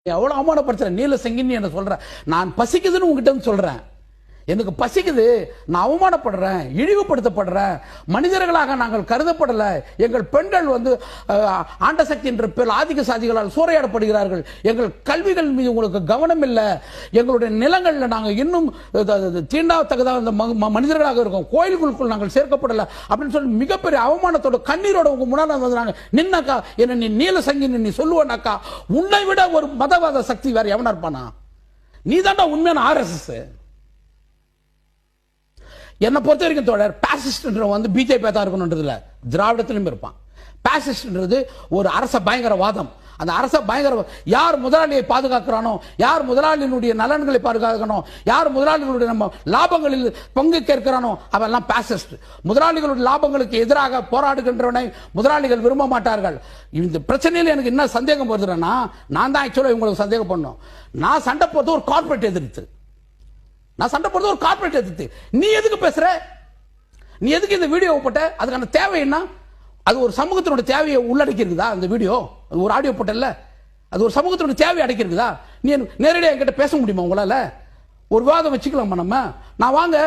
எவ்வளவு அவமானப்படுத்துற நீல செங்கின்னு என்ன சொல்ற. நான் பசிக்குதுன்னு உங்ககிட்ட வந்து சொல்றேன். எனக்கு பசிக்குது, நான் அவமானப்படுறேன், இழிவுபடுத்தப்படுறேன், மனிதர்களாக நாங்கள் கருதப்படல. எங்கள் பெண்கள் வந்து ஆண்ட சக்தி என்ற பேர் ஆதிக்க சாதிகளால் சூறையாடப்படுகிறார்கள். எங்கள் கல்விகள் மீது உங்களுக்கு கவனம் இல்லை. எங்களுடைய நிலங்கள்ல நாங்கள் இன்னும் தீண்டாத்தக்கதாக மனிதர்களாக இருக்கோம். கோயில்களுக்குள் நாங்கள் சேர்க்கப்படல அப்படின்னு சொல்லி மிகப்பெரிய அவமானத்தோட கண்ணீரோட உங்க முன்னாடி வந்தாங்க. நின்னாக்கா என்ன நீ நீல சங்கின்னு நீ சொல்லுவனாக்கா, உன்னை விட ஒரு மதவாத சக்தி வேற எவனா இருப்பானா? நீ தாண்டா உண்மையான RSS. என்னை பொறுத்த வரைக்கும் தோழர், பாசிஸ்ட் வந்து பிஜேபி தான் இருக்கணும்ன்றதுல திராவிடத்திலும் இருப்பான். பாசிஸ்ட் ஒரு அரச பயங்கரவாதம். அந்த அரச பயங்கர யார் முதலாளியை பாதுகாக்கிறானோ, யார் முதலாளியினுடைய நலன்களை பாதுகாக்கணும், யார் முதலாளிகளுடைய நம்ம லாபங்களில் பங்கு கேட்கிறானோ அவெல்லாம் பாசிஸ்ட். முதலாளிகளுடைய லாபங்களுக்கு எதிராக போராடுகின்றவனை முதலாளிகள் விரும்ப மாட்டார்கள். இந்த பிரச்சனையில் எனக்கு என்ன சந்தேகம் வருதுன்னா, நான் தான் ஆக்சுவலா உங்களுக்கு சந்தேகம் பண்ணோம். நான் சண்டை போறது ஒரு கார்பரேட் எதிர்த்து, நான் சண்டை போறது ஒரு கார்பரேட் எதிர்த்து. நீ எதுக்கு பேசுற? நீ எதுக்கு இந்த வீடியோ போட்ட? அதுக்கான தேவை என்ன? அது ஒரு சமூகத்தினுடைய தேவையை உள்ளடக்கி இருக்குதா? அந்த வீடியோ ஒரு ஆடியோ போட்டல, அது ஒரு சமூகத்தினுடைய தேவையை அடக்கி இருக்குதா? நீ நேரடியாக என்கிட்ட பேச முடியுமா? உங்களால ஒரு விவாதம் வச்சுக்கலாமா? நம்ம நான் வாங்க